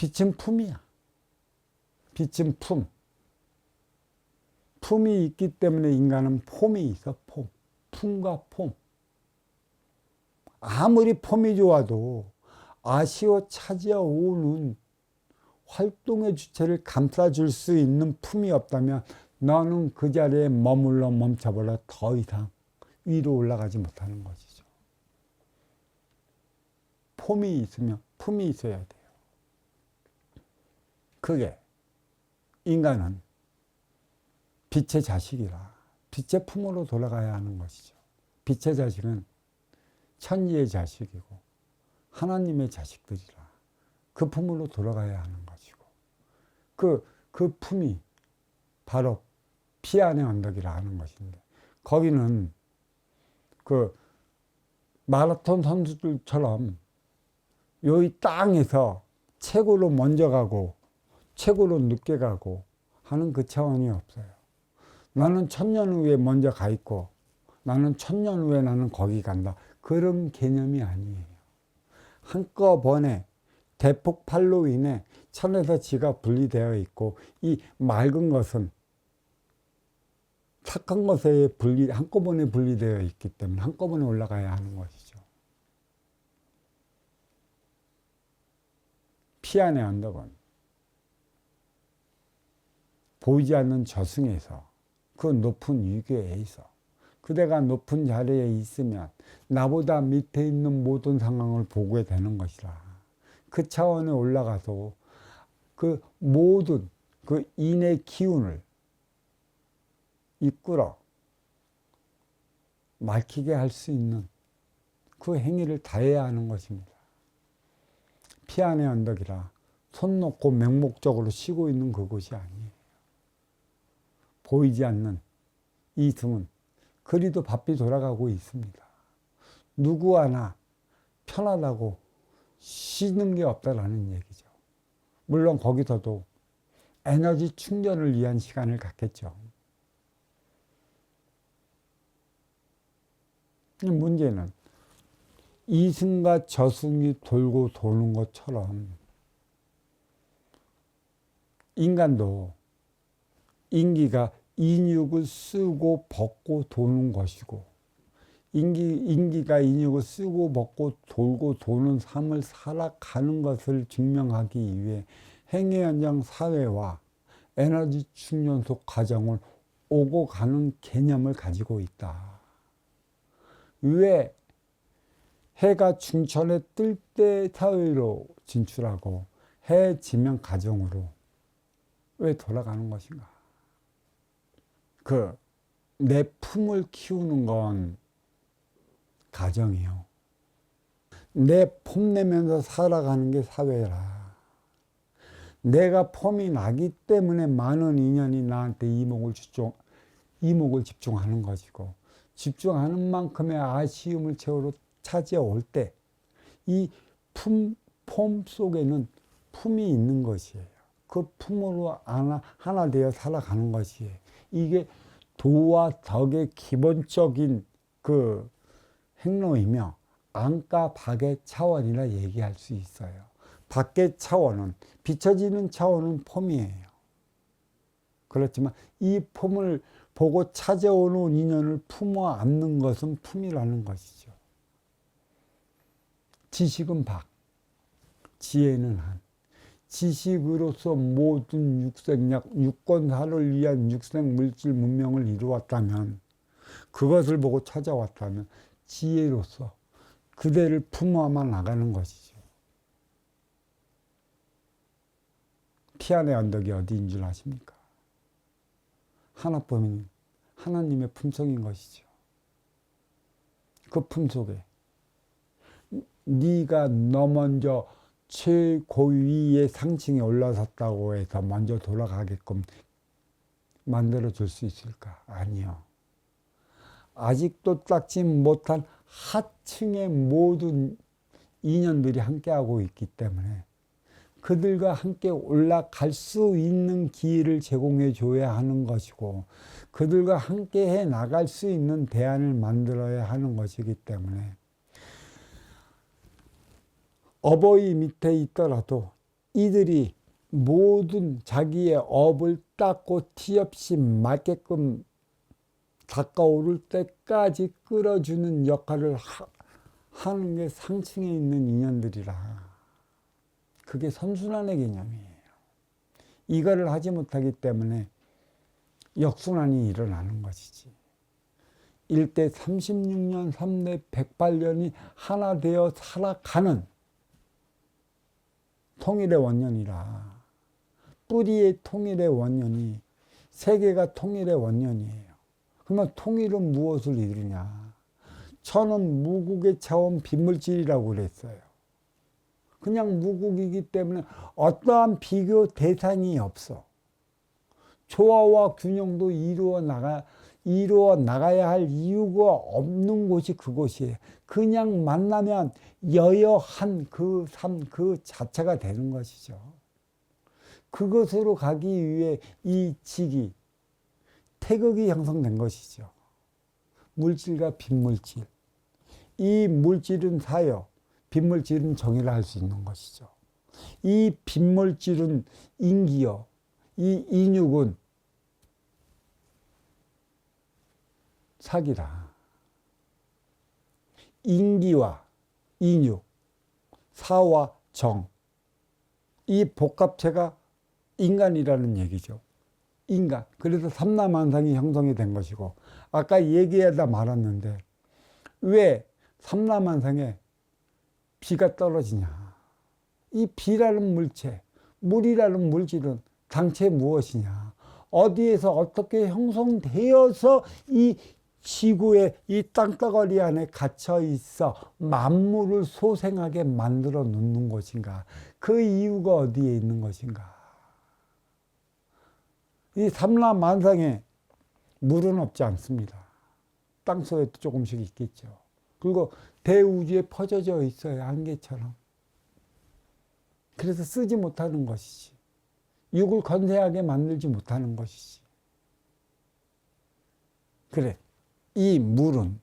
빛은 품이야. 빛은 품. 품이 있기 때문에 인간은 폼이 있어. 폼. 품과 폼. 아무리 폼이 좋아도 아쉬워 찾아오는 활동의 주체를 감싸줄 수 있는 품이 없다면 너는 그 자리에 머물러 멈춰버려 더 이상 위로 올라가지 못하는 것이죠. 폼이 있으면 품이 있어야 돼요. 그게 인간은 빛의 자식이라 빛의 품으로 돌아가야 하는 것이죠. 빛의 자식은 천지의 자식이고 하나님의 자식들이라 그 품으로 돌아가야 하는 것이고 그 품이 바로 피안의 언덕이라 하는 것인데 거기는 그 마라톤 선수들처럼 여기 땅에서 최고로 먼저 가고 최고로 늦게 가고 하는 그 차원이 없어요. 나는 1000년 후에 먼저 가 있고 나는 1000년 후에 나는 거기 간다. 그런 개념이 아니에요. 한꺼번에 대폭발로 인해 천에서 지가 분리되어 있고 이 맑은 것은 착한 것에 한꺼번에 분리되어 있기 때문에 한꺼번에 올라가야 하는 것이죠. 피안의 언덕은 보이지 않는 저승에서 그 높은 위계에서 그대가 높은 자리에 있으면 나보다 밑에 있는 모든 상황을 보게 되는 것이라. 그 차원에 올라가서 그 모든 그 인의 기운을 이끌어 밝히게 할 수 있는 그 행위를 다해야 하는 것입니다. 피안의 언덕이라 손 놓고 맹목적으로 쉬고 있는 그곳이 아니에요. 보이지 않는 이 등은 그리도 바삐 돌아가고 있습니다. 누구 하나 편하다고 쉬는 게 없다라는 얘기죠. 물론 거기서도 에너지 충전을 위한 시간을 갖겠죠. 문제는 이승과 저승이 돌고 도는 것처럼 인간도 인기가 인육을 쓰고 벗고 도는 것이고 인기가 인육을 쓰고 벗고 돌고 도는 삶을 살아가는 것을 증명하기 위해 행위 현장 사회와 에너지 충전소 과정을 오고 가는 개념을 가지고 있다. 왜 해가 중천에 뜰 때 사회로 진출하고 해 지면 가정으로 왜 돌아가는 것인가? 내 품을 키우는 건 가정이요. 내 폼 내면서 살아가는 게 사회라. 내가 폼이 나기 때문에 많은 인연이 나한테 이목을 집중하는 것이고 집중하는 만큼의 아쉬움을 채우러 찾아올 때 이 폼 속에는 품이 있는 것이에요. 그 품으로 하나 되어 살아가는 것이에요. 이게 도와 덕의 기본적인 그 행로이며 안과 박의 차원이라 얘기할 수 있어요. 밖의 차원은 비춰지는 차원은 폼이에요. 그렇지만 이 폼을 보고 찾아오는 인연을 품어 안는 것은 품이라는 것이죠. 지식은 박, 지혜는 한. 지식으로서 모든 육건사를 위한 육생 물질 문명을 이루었다면 그것을 보고 찾아왔다면 지혜로서 그대를 품어만 나가는 것이죠. 피안의 언덕이 어디인 줄 아십니까? 하나뿐인 하나님의 품속인 것이죠. 그 품 속에 네가 너 먼저 최고위의 상층에 올라섰다고 해서 먼저 돌아가게끔 만들어줄 수 있을까? 아니요. 아직도 닦지 못한 하층의 모든 인연들이 함께하고 있기 때문에 그들과 함께 올라갈 수 있는 기회를 제공해 줘야 하는 것이고 그들과 함께 해 나갈 수 있는 대안을 만들어야 하는 것이기 때문에 어버이 밑에 있더라도 이들이 모든 자기의 업을 닦고 티 없이 맑게끔 닦아오를 때까지 끌어주는 역할을 하는 게 상층에 있는 인연들이라. 그게 선순환의 개념이에요. 이거를 하지 못하기 때문에 역순환이 일어나는 것이지. 1대 36년, 3대 108년이 하나 되어 살아가는 통일의 원년이라. 뿌리의 통일의 원년이 세계가 통일의 원년이에요. 그러면 통일은 무엇을 이루냐? 천은 무국의 차원 빗물질이라고 그랬어요. 그냥 무국이기 때문에 어떠한 비교 대상이 없어. 조화와 균형도 이루어 나가야 할 이유가 없는 곳이 그곳이에요. 그냥 만나면 여여한 그 삶 그 자체가 되는 것이죠. 그것으로 가기 위해 이 직이 태극이 형성된 것이죠. 물질과 빗물질. 이 물질은 사여, 빗물질은 정의를 할 수 있는 것이죠. 이 빗물질은 인기여, 이 인육은 사기라. 인기와 인육, 사와 정, 이 복합체가 인간이라는 얘기죠. 인간. 그래서 삼라만상이 형성이 된 것이고, 아까 얘기하다 말았는데 왜 삼라만상에 비가 떨어지냐? 이 비라는 물체, 물이라는 물질은 당최 무엇이냐? 어디에서 어떻게 형성되어서 이 지구의 이 땅덩어리 안에 갇혀 있어 만물을 소생하게 만들어 놓는 것인가? 그 이유가 어디에 있는 것인가? 이 삼라만상에 물은 없지 않습니다. 땅속에도 조금씩 있겠죠. 그리고 대우주에 퍼져져 있어요. 안개처럼. 그래서 쓰지 못하는 것이지. 육을 건재하게 만들지 못하는 것이지. 그래. 이 물은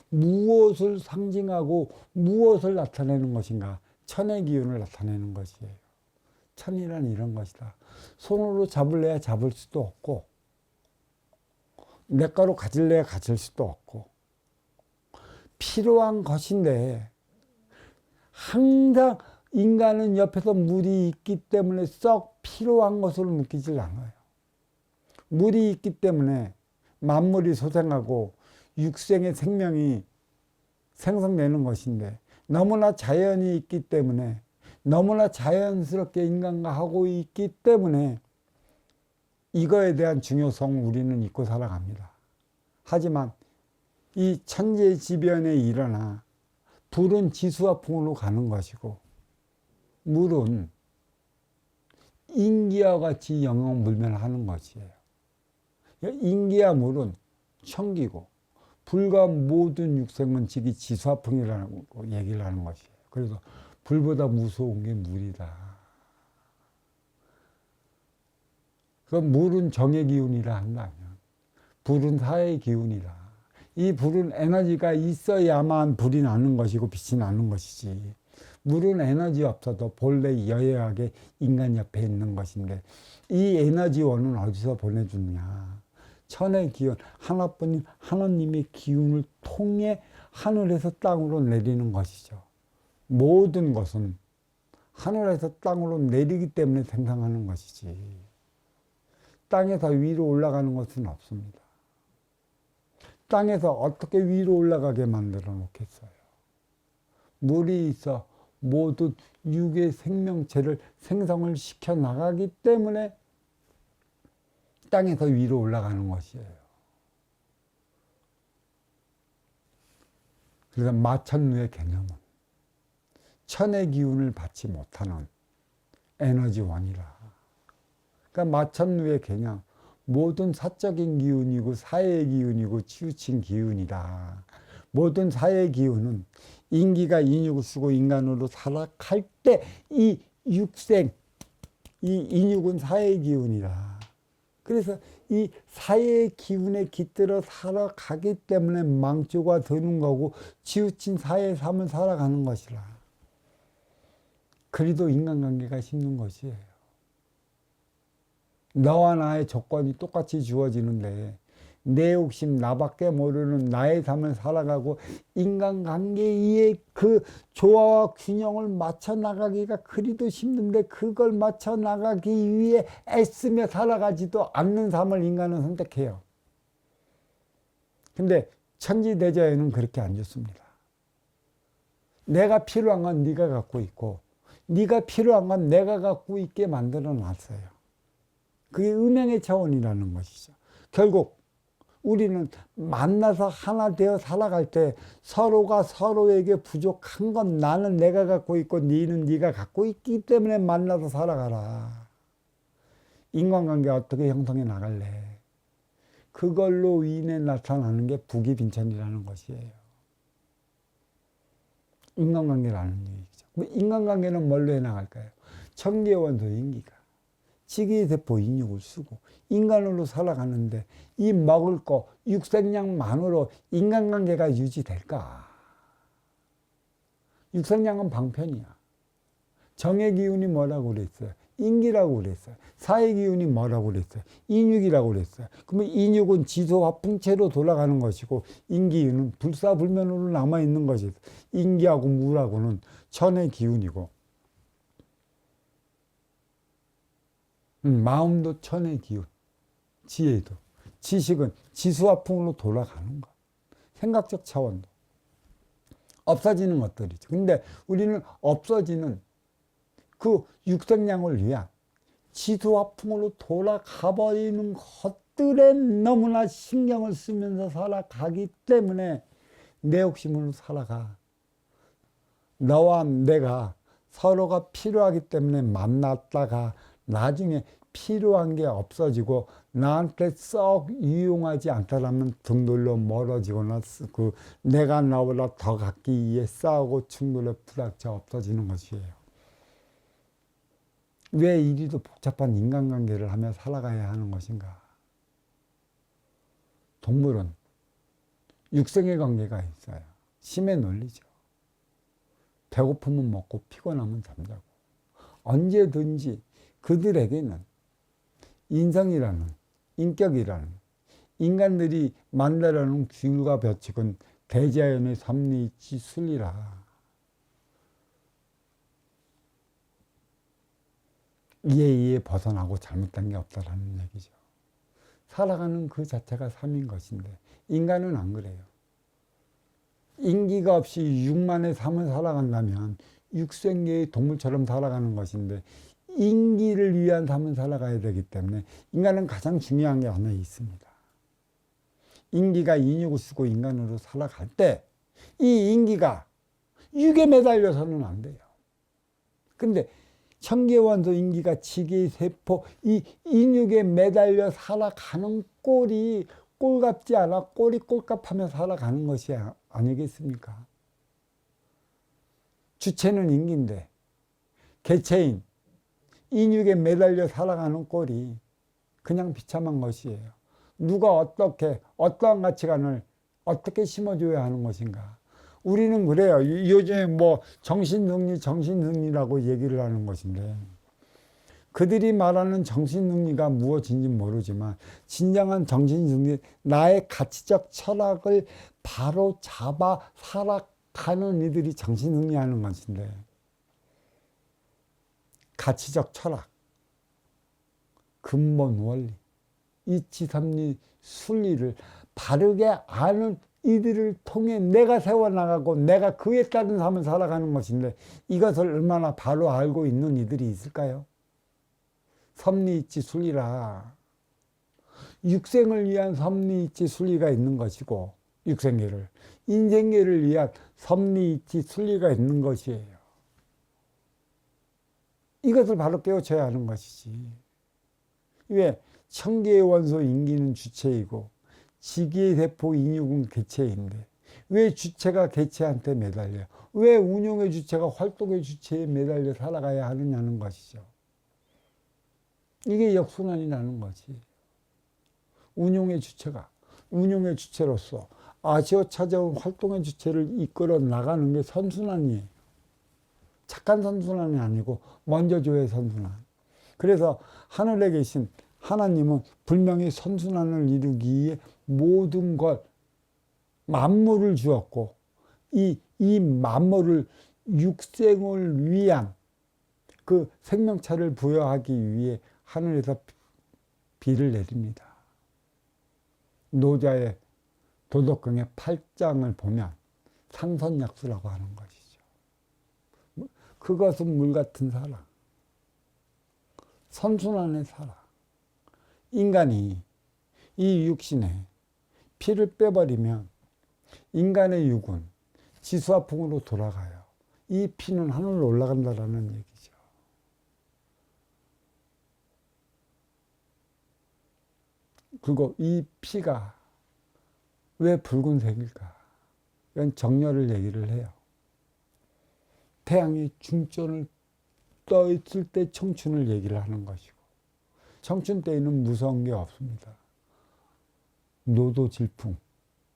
무엇을 상징하고 무엇을 나타내는 것인가? 천의 기운을 나타내는 것이에요. 천이란 이런 것이다. 손으로 잡을래야 잡을 수도 없고, 내 거로 가질래야 가질 수도 없고, 필요한 것인데 항상 인간은 옆에서 물이 있기 때문에 썩 필요한 것으로 느끼질 않아요. 물이 있기 때문에 만물이 소생하고 육생의 생명이 생성되는 것인데, 너무나 자연이 있기 때문에, 너무나 자연스럽게 인간과 하고 있기 때문에 이거에 대한 중요성을 우리는 잊고 살아갑니다. 하지만 이 천재지변에 일어나 불은 지수화풍으로 가는 것이고, 물은 인기와 같이 영역물면하는 것이에요. 인기와 물은 천기고, 불과 모든 육생은 지기 지수화풍이라고 얘기를 하는 것이에요. 그래서 불보다 무서운 게 물이다. 그 물은 정의 기운이라 한다면, 불은 사의 기운이다. 이 불은 에너지가 있어야만 불이 나는 것이고 빛이 나는 것이지, 물은 에너지 없어도 본래 여여하게 인간 옆에 있는 것인데, 이 에너지원은 어디서 보내주느냐? 천의 기운, 하나뿐인 하나님의 기운을 통해 하늘에서 땅으로 내리는 것이죠. 모든 것은 하늘에서 땅으로 내리기 때문에 생성하는 것이지, 땅에서 위로 올라가는 것은 없습니다. 땅에서 어떻게 위로 올라가게 만들어 놓겠어요? 물이 있어 모든 육의 생명체를 생성을 시켜 나가기 때문에 땅에서 위로 올라가는 것이에요. 그래서 마천루의 개념은 천의 기운을 받지 못하는 에너지원이라. 그러니까 마천루의 개념, 모든 사적인 기운이고 사의 기운이고 치우친 기운이다. 모든 사의 기운은 인기가 인육을 쓰고 인간으로 살아갈 때 이 육생, 이 인육은 사의 기운이다. 그래서 이 사의 기운에 깃들어 살아가기 때문에 망조가 되는 거고, 치우친 사의 삶을 살아가는 것이라. 그래도 인간관계가 힘든 것이에요. 너와 나의 조건이 똑같이 주어지는데 내 욕심 나밖에 모르는 나의 삶을 살아가고 인간관계의 그 조화와 균형을 맞춰 나가기가 그리도 힘든데 그걸 맞춰 나가기 위해 애쓰며 살아가지도 않는 삶을 인간은 선택해요. 근데 천지대자연은 그렇게 안 좋습니다. 내가 필요한 건 네가 갖고 있고 네가 필요한 건 내가 갖고 있게 만들어 놨어요. 그게 음양의 차원이라는 것이죠. 결국 우리는 만나서 하나 되어 살아갈 때 서로가 서로에게 부족한 건 나는 내가 갖고 있고 너는 네가 갖고 있기 때문에 만나서 살아가라. 인간관계 어떻게 형성해 나갈래? 그걸로 인해 나타나는 게 부귀빈천이라는 것이에요. 인간관계라는 얘기죠. 인간관계는 뭘로 해 나갈까요? 청계원소 인기가 지기세포 인육을 쓰고 인간으로 살아가는데 이 먹을 거 육생량만으로 인간관계가 유지될까? 육생량은 방편이야. 정의 기운이 뭐라고 그랬어요? 인기라고 그랬어요. 사의 기운이 뭐라고 그랬어요? 인육이라고 그랬어요. 그러면 인육은 지소와 풍체로 돌아가는 것이고 인기는 불사불면으로 남아있는 것이죠. 인기하고 무라고는 천의 기운이고 마음도 천의 기운, 지혜도. 지식은 지수와 풍으로 돌아가는 것. 생각적 차원도. 없어지는 것들이죠. 근데 우리는 없어지는 그 육생량을 위한 지수와 풍으로 돌아가 버리는 것들에 너무나 신경을 쓰면서 살아가기 때문에 내 욕심으로 살아가. 너와 내가 서로가 필요하기 때문에 만났다가 나중에 필요한 게 없어지고 나한테 썩 유용하지 않다라면 등 돌려 멀어지거나 그 내가 나보다 더 갖기 위해 싸우고 충돌에 부닥쳐 없어지는 것이에요. 왜 이리도 복잡한 인간관계를 하며 살아가야 하는 것인가? 동물은 육생의 관계가 있어요. 심의 논리죠. 배고프면 먹고 피곤하면 잠자고 언제든지 그들에게는 인성이라는 인격이라는 인간들이 만나려는 규율과 법칙은 대자연의 섭리이치 순리라. 이에 벗어나고 잘못된 게 없다라는 얘기죠. 살아가는 그 자체가 삶인 것인데 인간은 안 그래요. 인기가 없이 육만의 삶을 살아간다면 육생계의 동물처럼 살아가는 것인데 인기를 위한 삶을 살아가야 되기 때문에 인간은 가장 중요한 게 하나 있습니다. 인기가 인육을 쓰고 인간으로 살아갈 때 이 인기가 육에 매달려서는 안 돼요. 근데 청계원소 인기가 지기세포 이 인육에 매달려 살아가는 꼴이 꼴같지 않아 꼴이 꼴값하며 살아가는 것이 아니겠습니까? 주체는 인기인데 개체인 인육에 매달려 살아가는 꼴이 그냥 비참한 것이에요. 누가 어떻게 어떠한 가치관을 어떻게 심어줘야 하는 것인가? 우리는 그래요. 요즘에 뭐 정신승리라고 얘기를 하는 것인데 그들이 말하는 정신승리가 무엇인지 모르지만 진정한 정신승리 나의 가치적 철학을 바로 잡아 살아가는 이들이 정신승리하는 것인데 가치적 철학, 근본 원리, 이치, 삼리, 순리를 바르게 아는 이들을 통해 내가 세워나가고 내가 그에 따른 삶을 살아가는 것인데 이것을 얼마나 바로 알고 있는 이들이 있을까요? 섭리, 이치, 순리라. 육생을 위한 섭리, 이치, 순리가 있는 것이고 육생계를 인생계를 위한 섭리, 이치, 순리가 있는 것이에요. 이것을 바로 깨우쳐야 하는 것이지. 왜? 청계의 원소 인기는 주체이고 지기의 세포 인육은 개체인데 왜 주체가 개체한테 매달려? 왜 운용의 주체가 활동의 주체에 매달려 살아가야 하느냐는 것이죠. 이게 역순환이라는 거지. 운용의 주체가 운용의 주체로서 아시어 찾아온 활동의 주체를 이끌어 나가는 게 선순환이에요. 착한 선순환이 아니고 먼저 줘야 선순환. 그래서 하늘에 계신 하나님은 분명히 선순환을 이루기 위해 모든 것, 만물을 주었고 이 만물을 육생을 위한 그 생명차를 부여하기 위해 하늘에서 비를 내립니다. 노자의 도덕경의 8장을 보면 상선약수라고 하는 것이죠. 그것은 물 같은 사랑, 선순환의 사랑. 인간이 이 육신에 피를 빼버리면 인간의 육은 지수화풍으로 돌아가요. 이 피는 하늘로 올라간다라는 얘기죠. 그리고 이 피가 왜 붉은색일까? 이건 정렬을 얘기를 해요. 태양이 중천을 떠 있을 때 청춘을 얘기를 하는 것이고, 청춘 때에는 무서운 게 없습니다. 노도 질풍,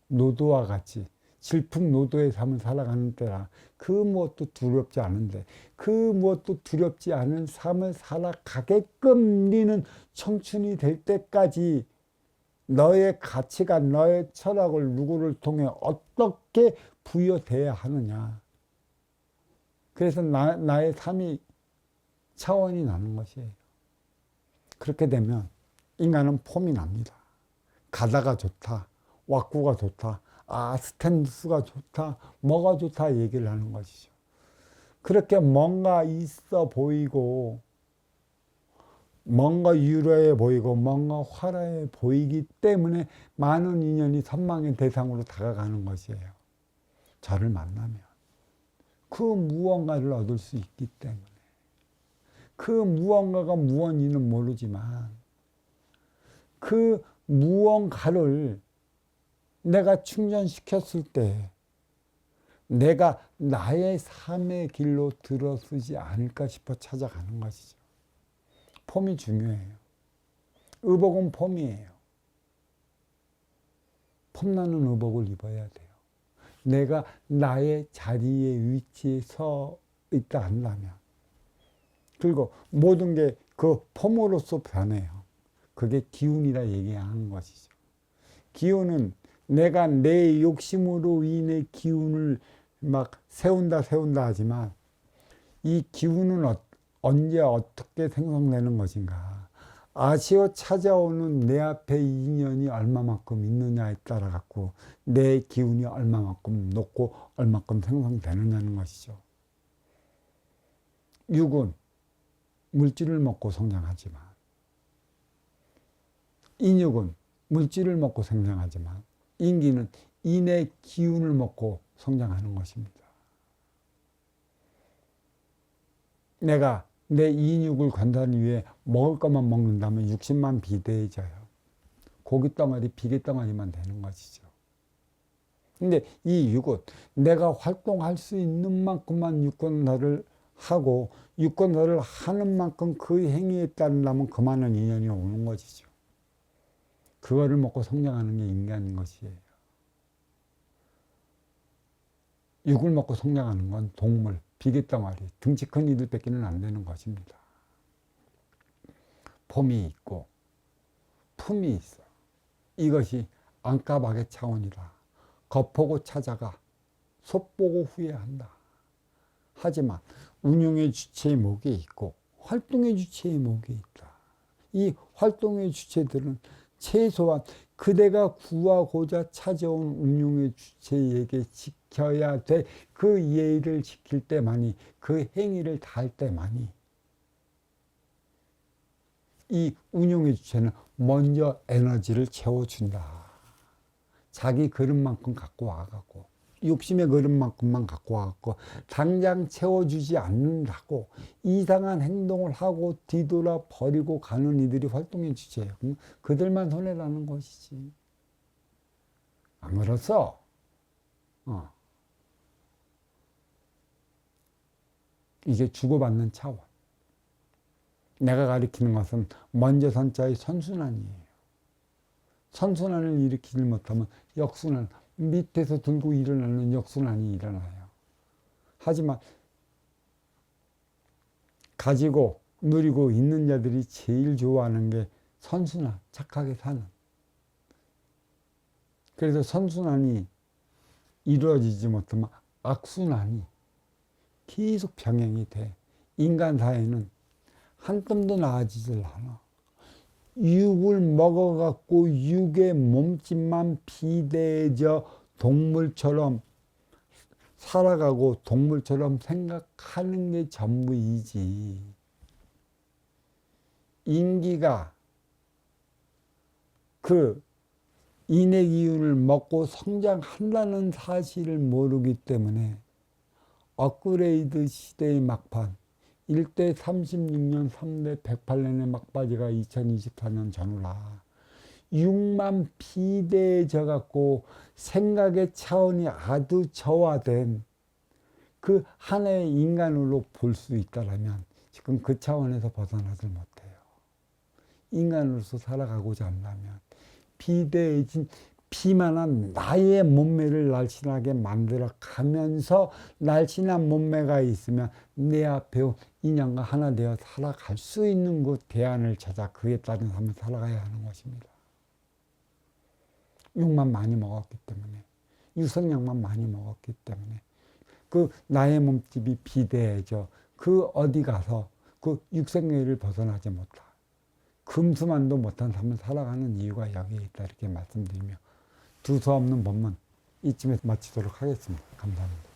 노도와 같이 질풍노도의 삶을 살아가는 때라 그 무엇도 두렵지 않은데, 그 무엇도 두렵지 않은 삶을 살아가게끔 우리는 청춘이 될 때까지 너의 가치관, 너의 철학을 누구를 통해 어떻게 부여돼야 하느냐. 그래서 나의 삶이 차원이 나는 것이에요. 그렇게 되면 인간은 폼이 납니다. 가다가 좋다, 왁구가 좋다, 스탠스가 좋다, 뭐가 좋다 얘기를 하는 것이죠. 그렇게 뭔가 있어 보이고, 뭔가 유려해 보이고, 뭔가 화려해 보이기 때문에 많은 인연이 선망의 대상으로 다가가는 것이에요. 저를 만나면 그 무언가를 얻을 수 있기 때문에. 그 무언가가 무언지는 모르지만 그 무언가를 내가 충전시켰을 때 내가 나의 삶의 길로 들어서지 않을까 싶어 찾아가는 것이죠. 폼이 중요해요. 의복은 폼이에요. 폼나는 의복을 입어야 돼요. 내가 나의 자리에 위치에 서 있다 한다면, 그리고 모든 게 그 폼으로서 변해요. 그게 기운이라 얘기하는 것이죠. 기운은 내가 내 욕심으로 인해 기운을 막 세운다 하지만 이 기운은 언제 어떻게 생성되는 것인가. 아쉬워 찾아오는 내 앞에 인연이 얼마만큼 있느냐에 따라 갖고 내 기운이 얼마만큼 높고 얼마만큼 생성되느냐는 것이죠. 육은 물질을 먹고 성장하지만, 인육은 물질을 먹고 성장하지만, 인기는 인의 기운을 먹고 성장하는 것입니다. 내가 내 인육을 관리하기 위해 먹을 것만 먹는다면 육신만 비대해져요. 고기 덩어리, 비계 덩어리만 되는 것이죠. 근데 이 육은 내가 활동할 수 있는 만큼만 육건사를 하고 육건사를 하는 만큼 그 행위에 따른다면 그만한 인연이 오는 것이죠. 그거를 먹고 성장하는 게 인간인 것이에요. 육을 먹고 성장하는 건 동물, 비계덩어리, 등치 큰 이들 뺏기는 안 되는 것입니다. 폼이 있고 품이 있어. 이것이 안까박의 차원이다. 겉보고 찾아가, 속보고 후회한다. 하지만 운용의 주체의 목이 있고 활동의 주체의 목이 있다. 이 활동의 주체들은 최소한 그대가 구하고자 찾아온 운용의 주체에게 지켜야 돼. 그 예의를 지킬 때만이, 그 행위를 다할 때만이 이 운용의 주체는 먼저 에너지를 채워준다. 자기 그릇만큼 갖고 와갖고, 욕심의 그릇만큼만 갖고 와갖고 당장 채워주지 않는다고 이상한 행동을 하고 뒤돌아 버리고 가는 이들이 활동의 주체예요. 그들만 손해라는 것이지. 안 그렇소? 이게 주고받는 차원. 내가 가리키는 것은 먼저 선자의 선순환이에요. 선순환을 일으키지 못하면 역순환, 밑에서 들고 일어나는 역순환이 일어나요. 하지만 가지고 누리고 있는 자들이 제일 좋아하는 게 선순환, 착하게 사는. 그래서 선순환이 이루어지지 못하면 악순환이 계속 병행이 돼. 인간 사회는 한 뼘도 나아지질 않아. 육을 먹어갖고 육의 몸집만 비대해져 동물처럼 살아가고 동물처럼 생각하는 게 전부이지. 인기가 그 인의 기운을 먹고 성장한다는 사실을 모르기 때문에 업그레이드 시대의 막판 1대 36년 3대 108년의 막바지가 2024년 전후라. 육만 비대해져 갖고 생각의 차원이 아주 저하된 그 하나의 인간으로 볼 수 있다면 지금 그 차원에서 벗어나질 못해요. 인간으로서 살아가고자 한다면 비대해진 비만한 나의 몸매를 날씬하게 만들어 가면서 날씬한 몸매가 있으면 내 앞에 온 인연과 하나 되어 살아갈 수 있는 그 대안을 찾아 그에 따른 삶을 살아가야 하는 것입니다. 육만 많이 먹었기 때문에, 유성량만 많이 먹었기 때문에 그 나의 몸집이 비대해져 그 어디 가서 그 육생계를 벗어나지 못하, 금수만도 못한 삶을 살아가는 이유가 여기에 있다, 이렇게 말씀드리며 두서없는 법문 이쯤에서 마치도록 하겠습니다. 감사합니다.